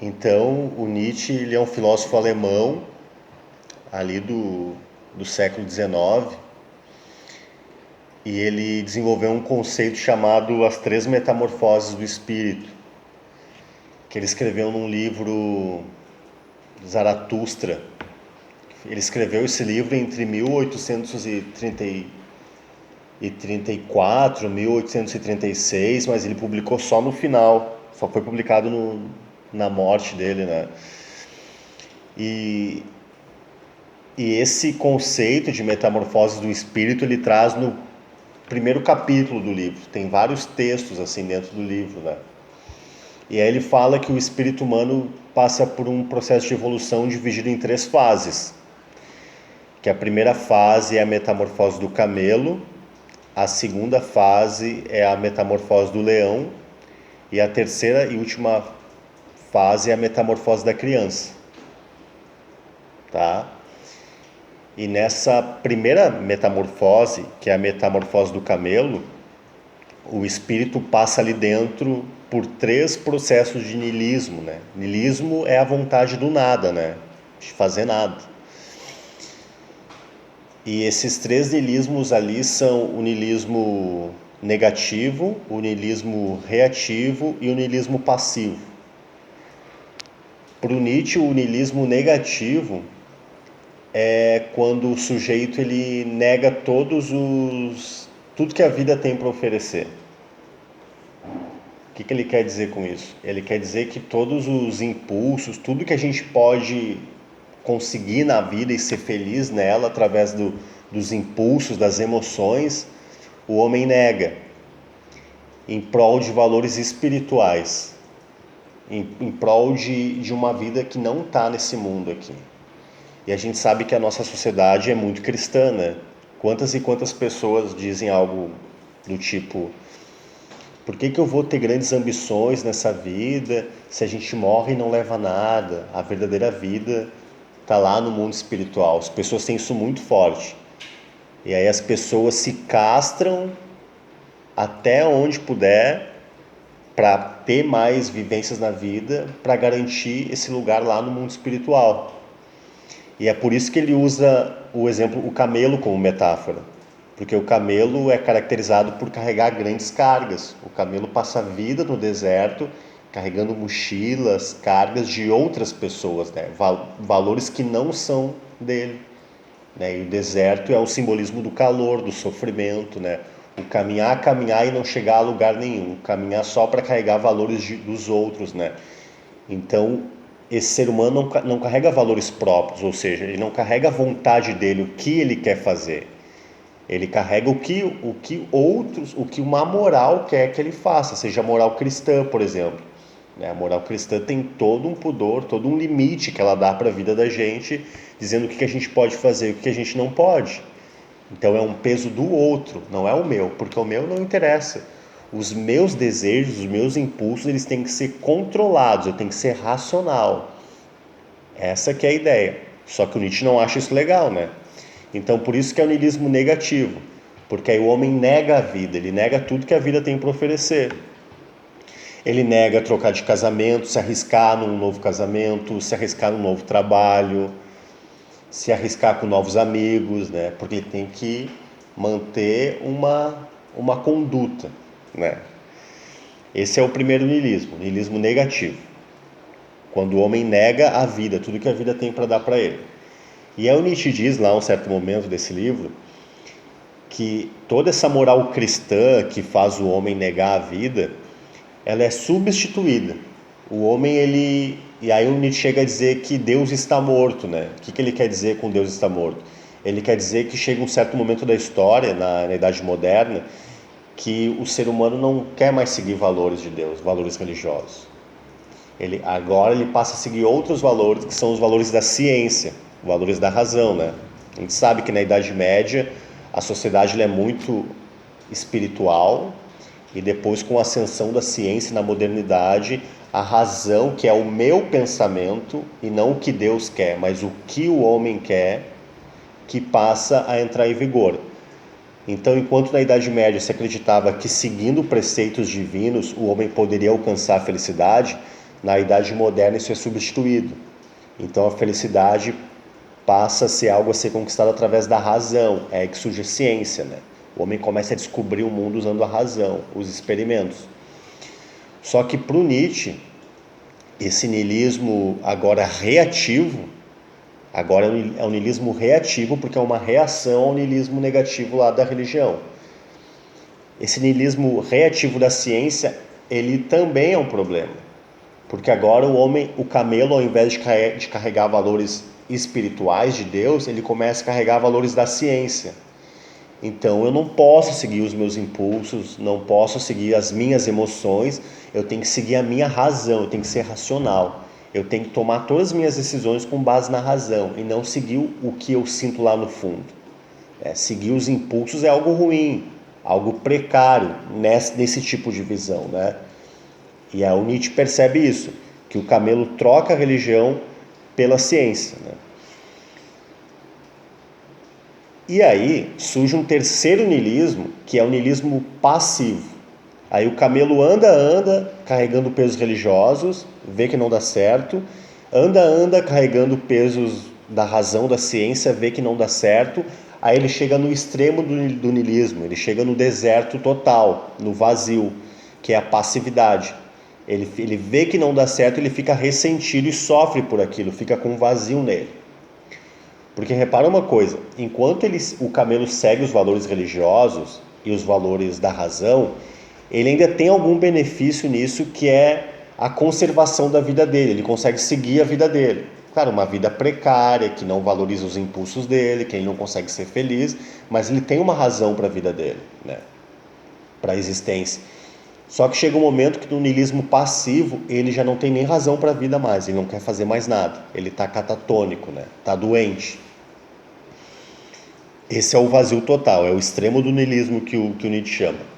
Então, o Nietzsche ele é um filósofo alemão, ali do século XIX, e ele desenvolveu um conceito chamado As Três Metamorfoses do Espírito, que ele escreveu num livro Zaratustra. Ele escreveu esse livro entre 1834, 1836, mas ele publicou só no final, só foi publicado na morte dele, né? E, e esse conceito de metamorfose do espírito ele traz no primeiro capítulo do livro. Tem vários textos assim dentro do livro, né? E aí ele fala que o espírito humano passa por um processo de evolução dividido em três fases. Que a primeira fase é a metamorfose do camelo, a segunda fase é a metamorfose do leão e a terceira e última fase é a metamorfose da criança, tá? E nessa primeira metamorfose, que é a metamorfose do camelo, o espírito passa ali dentro por três processos de niilismo, né? Niilismo é a vontade do nada, né? De fazer nada. E esses três niilismos ali são o niilismo negativo, o niilismo reativo e o niilismo passivo. Para o Nietzsche, o niilismo negativo é quando o sujeito ele nega tudo que a vida tem para oferecer. O que ele quer dizer com isso? Ele quer dizer que todos os impulsos, tudo que a gente pode conseguir na vida e ser feliz nela através dos impulsos, das emoções, o homem nega em prol de valores espirituais, em prol de uma vida que não está nesse mundo aqui. E a gente sabe que a nossa sociedade é muito cristã, né? Quantas e quantas pessoas dizem algo do tipo: por que eu vou ter grandes ambições nessa vida se a gente morre e não leva nada? A verdadeira vida está lá no mundo espiritual. As pessoas têm isso muito forte. E aí as pessoas se castram até onde puder para ter mais vivências na vida, para garantir esse lugar lá no mundo espiritual. E é por isso que ele usa o exemplo, o camelo como metáfora. Porque o camelo é caracterizado por carregar grandes cargas. O camelo passa a vida no deserto carregando mochilas, cargas de outras pessoas, né? Valores que não são dele. Né? E o deserto é o simbolismo do calor, do sofrimento, né? O caminhar e não chegar a lugar nenhum. Caminhar só para carregar valores dos outros, né? Então, esse ser humano não carrega valores próprios, ou seja, ele não carrega a vontade dele, o que ele quer fazer. Ele carrega o que outros, o que uma moral quer que ele faça, seja a moral cristã, por exemplo. A moral cristã tem todo um pudor, todo um limite que ela dá para a vida da gente, dizendo o que a gente pode fazer e o que a gente não pode. Então é um peso do outro, não é o meu, porque o meu não interessa. Os meus desejos, os meus impulsos, eles têm que ser controlados, eu tenho que ser racional. Essa que é a ideia. Só que o Nietzsche não acha isso legal, né? Então por isso que é o niilismo negativo, porque aí o homem nega a vida, ele nega tudo que a vida tem para oferecer. Ele nega trocar de casamento, se arriscar num novo casamento, se arriscar num novo trabalho, se arriscar com novos amigos, né? Porque ele tem que manter uma conduta, né? Esse é o primeiro niilismo negativo. Quando o homem nega a vida, tudo que a vida tem para dar para ele. E aí o Nietzsche diz lá, um certo momento desse livro, que toda essa moral cristã que faz o homem negar a vida, ela é substituída. O homem, ele... E aí o Nietzsche chega a dizer que Deus está morto, né? O que ele quer dizer com Deus está morto? Ele quer dizer que chega um certo momento da história, na Idade Moderna, que o ser humano não quer mais seguir valores de Deus, valores religiosos. Agora ele passa a seguir outros valores, que são os valores da ciência, valores da razão, né? A gente sabe que na Idade Média a sociedade é muito espiritual, e depois, com a ascensão da ciência na modernidade, a razão, que é o meu pensamento, e não o que Deus quer, mas o que o homem quer, que passa a entrar em vigor. Então, enquanto na Idade Média se acreditava que seguindo preceitos divinos o homem poderia alcançar a felicidade, Na Idade Moderna isso é substituído. Então a felicidade passa a ser algo a ser conquistado através da razão. É aí que surge a ciência, né? O homem começa a descobrir o mundo usando a razão, os experimentos. Só que para o Nietzsche, esse niilismo agora reativo, agora é um niilismo reativo porque é uma reação ao niilismo negativo lá da religião. Esse niilismo reativo da ciência, ele também é um problema. Porque agora o homem, o camelo, ao invés de carregar valores espirituais de Deus, ele começa a carregar valores da ciência. Então eu não posso seguir os meus impulsos, não posso seguir as minhas emoções, eu tenho que seguir a minha razão, eu tenho que ser racional. Eu tenho que tomar todas as minhas decisões com base na razão e não seguir o que eu sinto lá no fundo. Seguir os impulsos é algo ruim, algo precário nesse tipo de visão, né? E aí o Nietzsche percebe isso, que o camelo troca a religião pela ciência, né? E aí surge um terceiro niilismo, que é o niilismo passivo. Aí o camelo anda carregando pesos religiosos, vê que não dá certo, anda carregando pesos da razão, da ciência, vê que não dá certo, aí ele chega no extremo do niilismo, ele chega no deserto total, no vazio, que é a passividade. Ele vê que não dá certo, ele fica ressentido e sofre por aquilo, fica com um vazio nele. Porque repara uma coisa, enquanto o camelo segue os valores religiosos e os valores da razão, ele ainda tem algum benefício nisso, que é a conservação da vida dele, ele consegue seguir a vida dele. Claro, uma vida precária, que não valoriza os impulsos dele, que ele não consegue ser feliz, mas ele tem uma razão para a vida dele, né? Para a existência. Só que chega um momento que no niilismo passivo ele já não tem nem razão para a vida mais, ele não quer fazer mais nada, ele está catatônico, né? Está doente. Esse é o vazio total, é o extremo do niilismo que o Nietzsche chama.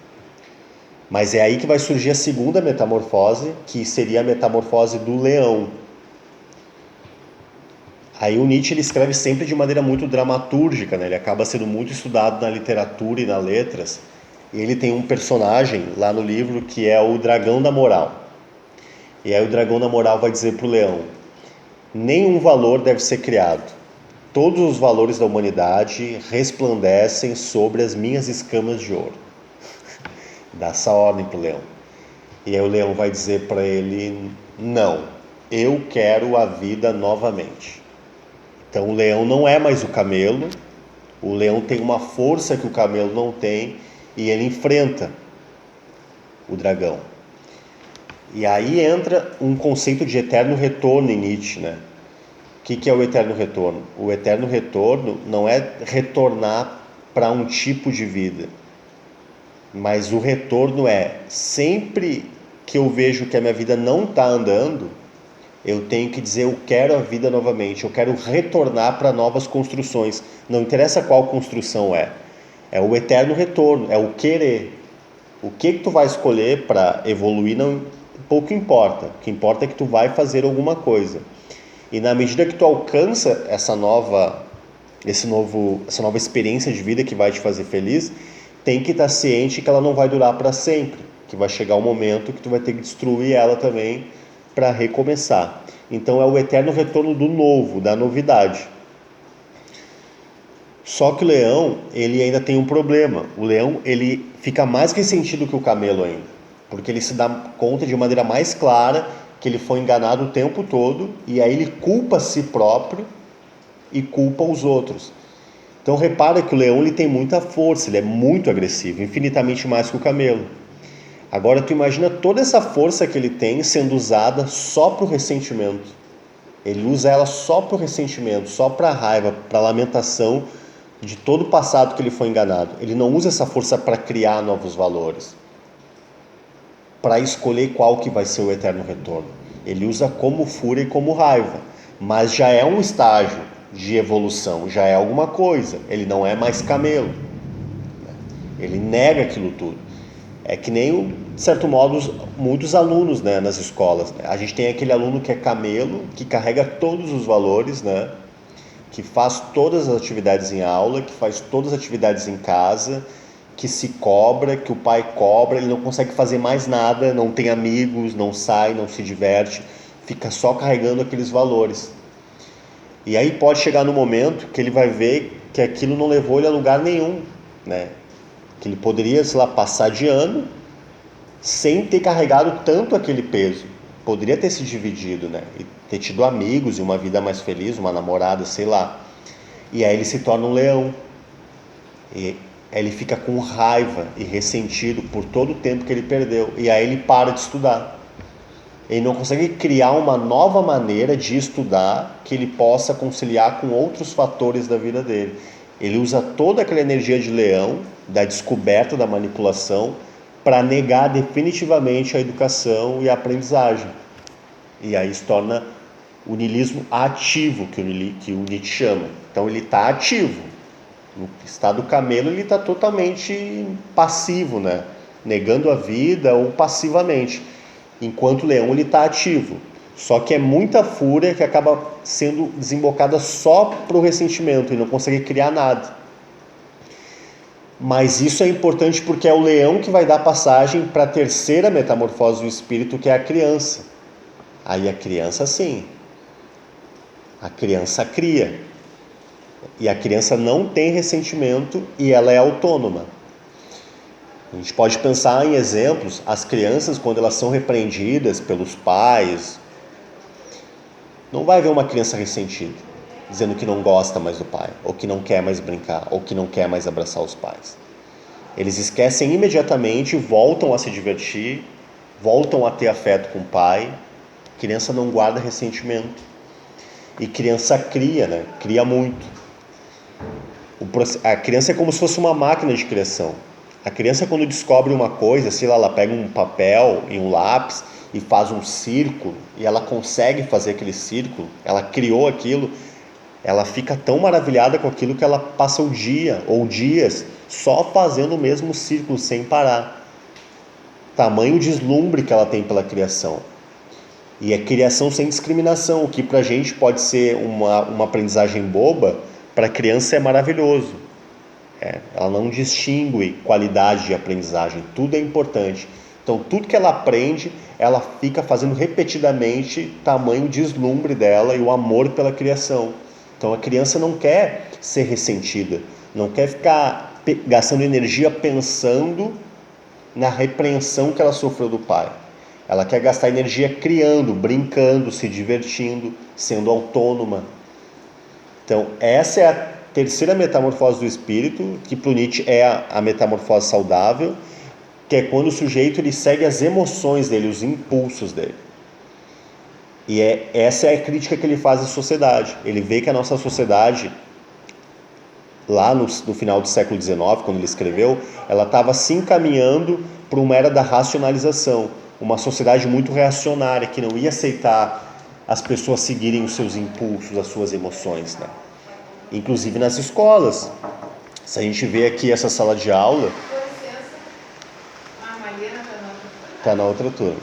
Mas é aí que vai surgir a segunda metamorfose, que seria a metamorfose do leão. Aí o Nietzsche ele escreve sempre de maneira muito dramatúrgica, né? Ele acaba sendo muito estudado na literatura e nas letras. E ele tem um personagem lá no livro que é o dragão da moral. E aí o dragão da moral vai dizer para o leão: nenhum valor deve ser criado. Todos os valores da humanidade resplandecem sobre as minhas escamas de ouro. Dá essa ordem para o leão. E aí o leão vai dizer para ele: não, eu quero a vida novamente. Então o leão não é mais o camelo, o leão tem uma força que o camelo não tem, e ele enfrenta o dragão. E aí entra um conceito de eterno retorno em Nietzsche, né? O que é o eterno retorno? O eterno retorno não é retornar para um tipo de vida, mas o retorno é, sempre que eu vejo que a minha vida não está andando, eu tenho que dizer: eu quero a vida novamente, eu quero retornar para novas construções. Não interessa qual construção é o eterno retorno, é o querer. O que tu vai escolher para evoluir não pouco importa. O que importa é que tu vai fazer alguma coisa. E na medida que tu alcança essa nova experiência de vida que vai te fazer feliz, tem que estar ciente que ela não vai durar para sempre, que vai chegar um momento que tu vai ter que destruir ela também para recomeçar. Então é o eterno retorno do novo, da novidade. Só que o leão, ele ainda tem um problema. O leão, ele fica mais ressentido que o camelo ainda, porque ele se dá conta de maneira mais clara que ele foi enganado o tempo todo, e aí ele culpa a si próprio e culpa os outros. Então repara que o leão ele tem muita força, ele é muito agressivo, infinitamente mais que o camelo. Agora tu imagina toda essa força que ele tem sendo usada só para o ressentimento. Ele usa ela só para o ressentimento, só para a raiva, para a lamentação de todo o passado que ele foi enganado. Ele não usa essa força para criar novos valores, para escolher qual que vai ser o eterno retorno. Ele usa como fúria e como raiva, mas já é um estágio de evolução, já é alguma coisa. Ele não é mais camelo, ele nega aquilo tudo. É que nem, de certo modo, muitos alunos, né, nas escolas, né? A gente tem aquele aluno que é camelo, que carrega todos os valores, né, que faz todas as atividades em aula, que faz todas as atividades em casa, que se cobra, que o pai cobra, ele não consegue fazer mais nada, não tem amigos, não sai, não se diverte, fica só carregando aqueles valores. E aí pode chegar no momento que ele vai ver que aquilo não levou ele a lugar nenhum, né? Que ele poderia, sei lá, passar de ano sem ter carregado tanto aquele peso. Poderia ter se dividido, né? E ter tido amigos e uma vida mais feliz, uma namorada, sei lá. E aí ele se torna um leão. E aí ele fica com raiva e ressentido por todo o tempo que ele perdeu. E aí ele para de estudar. Ele não consegue criar uma nova maneira de estudar que ele possa conciliar com outros fatores da vida dele. Ele usa toda aquela energia de leão, da descoberta, da manipulação, para negar definitivamente a educação e a aprendizagem. E aí se torna o niilismo ativo, que o Nietzsche chama. Então ele está ativo. No estado camelo ele está totalmente passivo, né? Negando a vida ou passivamente. Enquanto o leão ele está ativo. Só que é muita fúria que acaba sendo desembocada só para o ressentimento e não consegue criar nada. Mas isso é importante porque é o leão que vai dar passagem para a terceira metamorfose do espírito, que é a criança. Aí a criança sim, a criança cria. E a criança não tem ressentimento e ela é autônoma. A gente pode pensar em exemplos, as crianças quando elas são repreendidas pelos pais, não vai ver uma criança ressentida, dizendo que não gosta mais do pai, ou que não quer mais brincar, ou que não quer mais abraçar os pais. Eles esquecem imediatamente, voltam a se divertir, voltam a ter afeto com o pai. A criança não guarda ressentimento. E criança cria, né? Cria muito. A criança é como se fosse uma máquina de criação. A criança quando descobre uma coisa, sei lá, ela pega um papel e um lápis e faz um círculo, e ela consegue fazer aquele círculo, ela criou aquilo, ela fica tão maravilhada com aquilo que ela passa o dia ou dias só fazendo o mesmo círculo sem parar. Tamanho deslumbre que ela tem pela criação. E é criação sem discriminação, o que pra gente pode ser uma aprendizagem boba, para a criança é maravilhoso. Ela não distingue qualidade de aprendizagem, tudo é importante. Então tudo que ela aprende, ela fica fazendo repetidamente, tamanho deslumbre dela e o amor pela criação. Então a criança não quer ser ressentida, não quer ficar gastando energia pensando na repreensão que ela sofreu do pai. Ela quer gastar energia criando, brincando, se divertindo, sendo autônoma. Então essa é a terceira metamorfose do espírito, que para o Nietzsche é a metamorfose saudável, que é quando o sujeito ele segue as emoções dele, os impulsos dele. E essa é a crítica que ele faz à sociedade. Ele vê que a nossa sociedade, lá no final do século XIX, quando ele escreveu, ela estava se encaminhando para uma era da racionalização, uma sociedade muito reacionária, que não ia aceitar as pessoas seguirem os seus impulsos, as suas emoções, né? Inclusive nas escolas. Se a gente vê aqui essa sala de aula... A Mariana está na outra turma.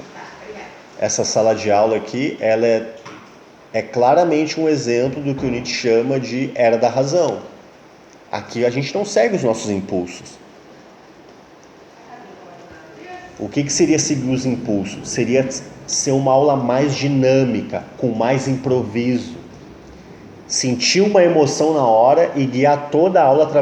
Essa sala de aula aqui, ela é claramente um exemplo do que o Nietzsche chama de era da razão. Aqui a gente não segue os nossos impulsos. O que seria seguir os impulsos? Seria ser uma aula mais dinâmica, com mais improviso. Sentir uma emoção na hora e guiar toda a aula através